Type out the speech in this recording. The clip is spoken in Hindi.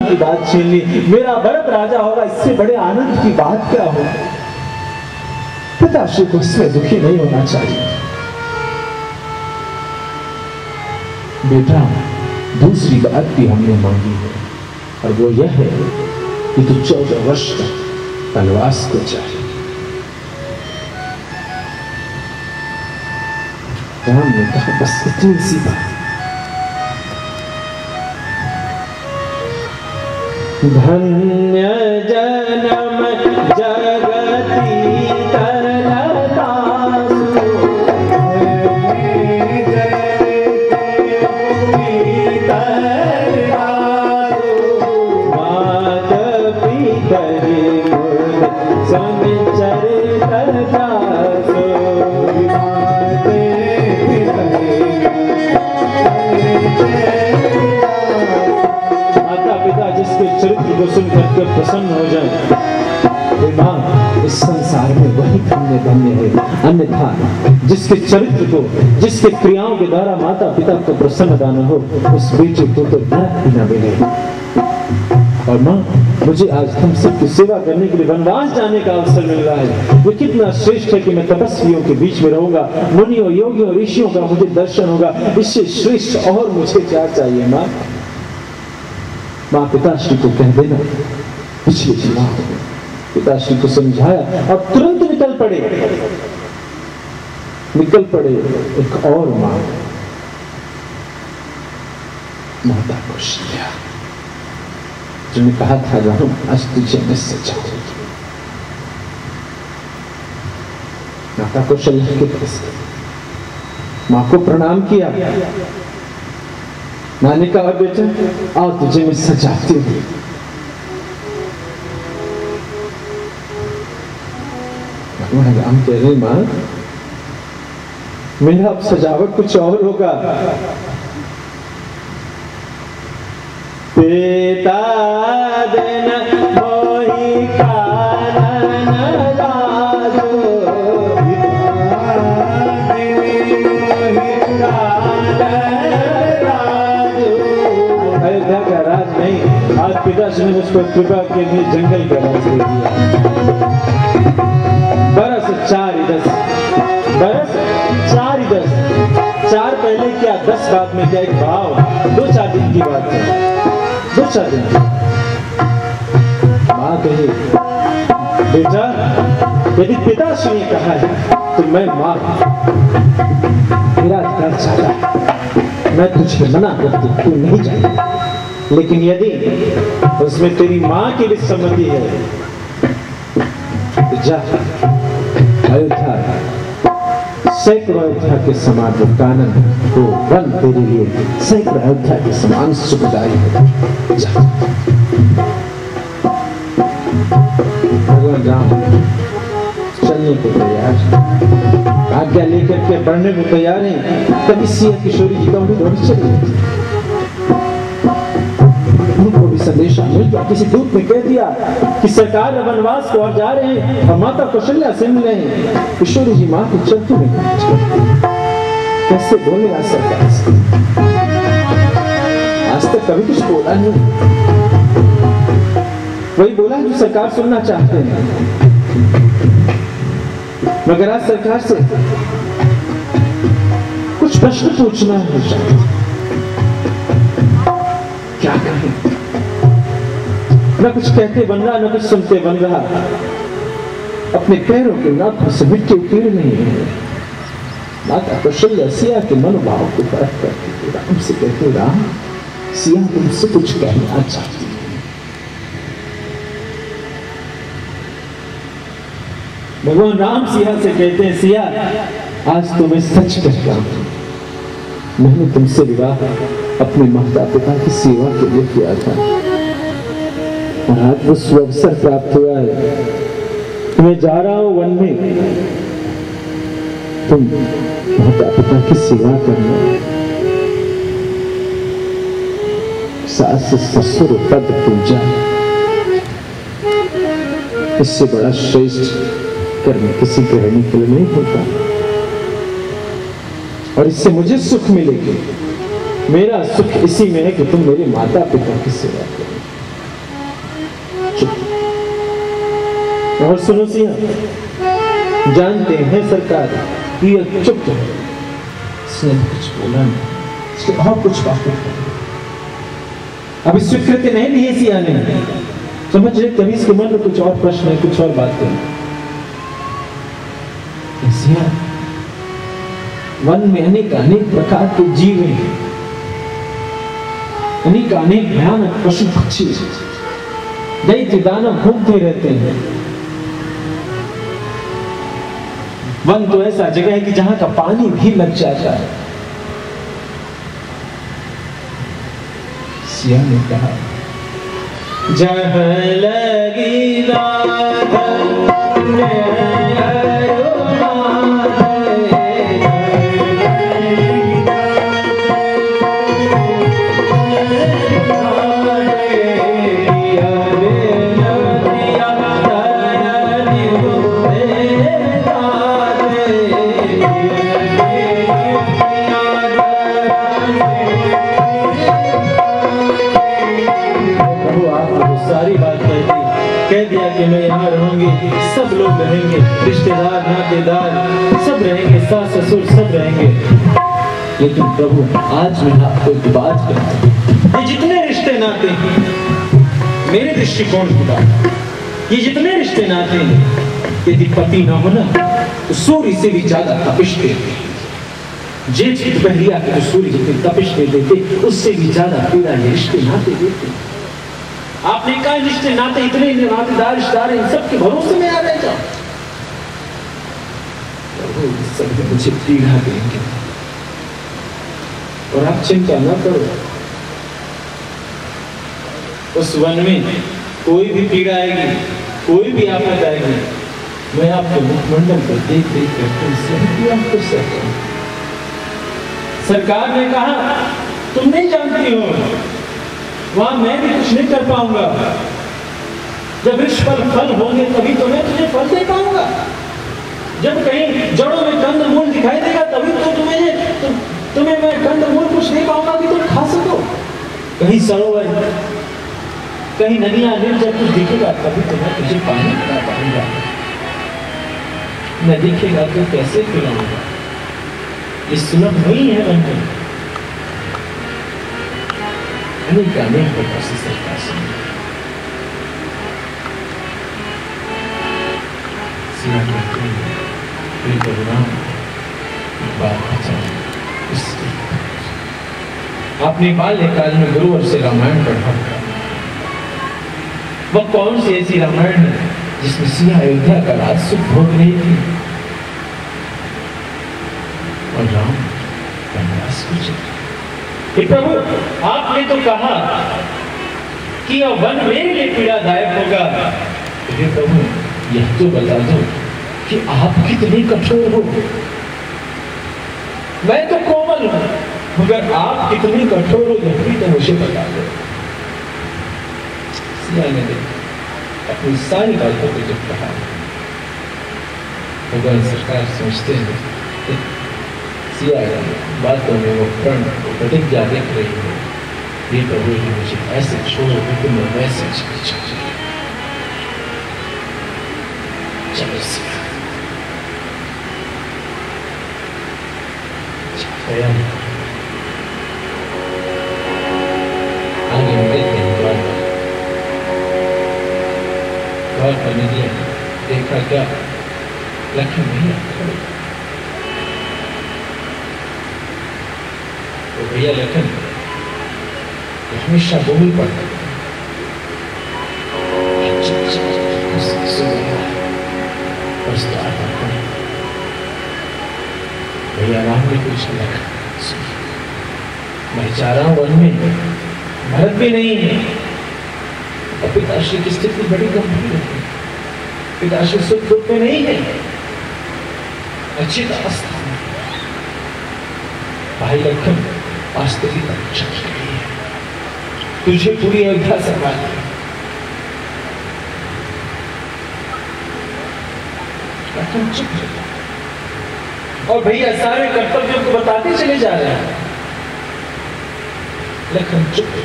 की बात छीन ली। मेरा भरत राजा होगा, इससे बड़े आनंद की बात क्या हो। पिताश्री को इसमें दुखी नहीं होना चाहिए। बेटा, दूसरी बात भी हमने मांगी है, और वो यह है कि तू 14 वर्ष तक वनवास को चाहिए। राम ने कहा, बस इतनी सी बात। धन्य जन्म जगती तरलतासु, मात पितरि मुद संचरित जासु। जिसके चरित्र को सुनकर के प्रसन्न हो जाए, मां इस संसार में वही धन्य धन्य है। अन्यथा जिसके चरित्र को, जिसके क्रियाओं के द्वारा माता पिता को प्रसन्नता न हो, उस बेटे को तो नरक भी न मिले। और मां, मुझे आज हम सबकी सेवा करने के लिए वनवास जाने का अवसर मिल रहा है। वो कितना श्रेष्ठ है कि मैं तपस्वियों के बीच में रहूंगा, मुनियों, योगियों, ऋषियों का मुझे दर्शन होगा। इससे श्रेष्ठ और मुझे क्या चाहिए। मां पिताश्री को कह देना, पिछली जीवा पिताश्री को समझाया और तुरंत निकल पड़े एक और मां, माता कौशल्या, जिन्होंने कहा था, राम आज तुझे मैं सजाऊंगी। माता कौशल्या के पास मां को प्रणाम किया। मां ने कहा, बेटा आओ तुझे मैं सजाती हूँ। भगवान राम कह रहे, मां मेरा अब सजावट कुछ और होगा। पिता दिन मोहि कानन लाजो, अयोध्या का राज नहीं, आज पिताश्री ने मुझको कृपा के लिए जंगल का राज दे दिया। बरस 4 ही 10, 4 पहले क्या, 10 बाद में क्या, एक भाव 2-4 दिन की बात है। 2-4 दिन मां कही, बेटा यदि पिताश्री ने कहा है तो मैं मां, मेरा अधिकार चाहता है, मैं तुझे मना करती, तू नहीं जाएगा। लेकिन यदि उसमें तेरी मां की भी सम्मति है तो जा। अयोध्या, सैकड़ों अयोध्या के समान वो कानन, वो वन तेरे लिए सैकड़ों अयोध्या के समान सुखदायी है। जा। भगवान राम चलने को तैयार, आज्ञा लेकर के बढ़ने को तैयार है। कभी सिया किशोरी जी का दौड़ी चली, उनको भी संदेशा मिल गया। किसी दूत ने कह दिया कि सरकार वनवास को और जा रहे हैं और माता कौशल्या से मिल रहे हैं। किशोरी जी मां की चलती में कैसे बोले आज सरकार से, आज तक कभी कुछ बोला नहीं। वही बोला जो सरकार सुनना चाहते हैं, मगर आज सरकार से कुछ प्रश्न पूछना है। क्या कहें, न कुछ कहते बन रहा, न कुछ सुनते बन रहा। अपने पैरों के नाखून से मिट्टी उकीड़ नहीं है। माता कौशल्या सिया के मनोभाव को परख करके राम से कहते, राम सिया तुमसे कुछ कहना चाहती है। भगवान राम सिया से कहते हैं, सिया आज तो मैं सच कहता हूं, मैंने तुमसे विवाह अपने माता पिता की सेवा के लिए किया था और आज वो सुअवसर प्राप्त हुआ है। मैं जा रहा हूं वन में, तुम माता पिता की सेवा करना, सास ससुर पद पूजा, इससे बड़ा श्रेष्ठ कर्म किसी गृहिणी के लिए नहीं होता। और इससे मुझे सुख मिलेगी। मेरा सुख इसी में है कि तुम मेरे माता पिता की सेवा करो। और सुनो सिया, जानते हैं सरकार कि यह चुप है, इसने कुछ बोला नहीं, इसके और कुछ बातें अभी स्वीकृति नहीं दी सिया ने। समझ रहे कभी इसके मन में कुछ और प्रश्न है, कुछ और बात है। सिया, वन में अनेक अनेक प्रकार के जीव हैं, अनेक अनेक भयानक पशु पक्षी दैत्य दानव घूमते रहते हैं। वन तो ऐसा जगह है कि जहां का पानी भी लग जाता है। सिया ने कहा, जहाँ लगी कह दिया कि मैं यहाँ रहूंगी, सब लोग रहेंगे, रिश्तेदार नातेदार सब रहेंगे, सास ससुर सब रहेंगे। लेकिन प्रभु आज मैं आपको एक बात कहता, ये जितने रिश्ते नाते हैं, मेरे दृष्टिकोण की बात, ये जितने रिश्ते नाते हैं, यदि पति ना हो ना तो सूर्य से भी ज्यादा तपिश देते। जेठ की दोपहरिया के जो सूर्य जितनी तपिश दे देते, उससे भी ज्यादा पीड़ा ये रिश्ते नाते देते। आपने कहा रिश्ते नाते इतने नातेदार रिश्तेदार इन सबके भरोसे में आ रह जाओ, सब मुझे पीड़ा देंगे। और आप चिंता न करो, उस वन में कोई भी पीड़ा आएगी, कोई भी आपद आएगी, मैं आपके मुखमंडल पर देख देख कर सरकार ने कहा तुम नहीं जानती हो, वहां मैं भी कुछ नहीं कर पाऊंगा। जब वृक्ष पर फल होंगे तभी तो मैं तुझे फल दे पाऊंगा। जब कहीं जड़ों में कंद मूल दिखाई देगा तभी तो तुम्हें मैं कंद मूल कुछ दे पाऊंगा कि तुम खा सको। कहीं सरोवर, कहीं नदियां निर्जल कुछ दिखेगा तभी तो मैं तुझे पानी पिला पाऊंगा। न दिखेगा तो कैसे पिलाऊंगा? ये सुलभ नहीं है वन में। अनेक अनेक प्रकार से सरकार सुनी। सिया कहते हैं, फिर करुणा बात बचाओ। आपने बाल्यकाल में गुरुवर से रामायण पढ़ा था। वह कौन सी ऐसी रामायण है जिसमें सिया अयोध्या का राज सुख भोग रही थी और राम वनवास को चल। प्रभु आपने तो कहा कि यह वन मेरे लिए पीड़ादायक होगा। हे प्रभु यह तो बता दो कि आप कितने कठोर हो। मैं तो कोमल हूं, मगर आप कितने कठोर हो यह भी तो मुझे बता दो। सिया ने अपनी सारी बातों को जब कहा, भगवान सरकार सोचते हैं सिया बातों में वो प्रण प्रतिज्ञा देख रही है, ये प्रभु जी मुझे ऐसे छोड़ो कि मैं वैसे चलो सिया आगे निकलते हैं द्वार पर निकले। देखा क्या लक्ष्मण भैया खड़े। तो भैया लखन हमेशा बोल पड़ता भैया राम ने कुछ लखन मैं जा रहा हूं वन में, भरत भी नहीं है और पिताश्री की स्थिति बड़ी गंभीर है। पिताश्री सुख दुख में नहीं है, अच्छी अवस्था में। भाई लखन वास्तव की परीक्षा की गई है, तुझे पूरी अयोध्या संभालनी है। लखन चुप है और भैया सारे कर्तव्यों को बताते चले जा रहे हैं। लखन चुप है।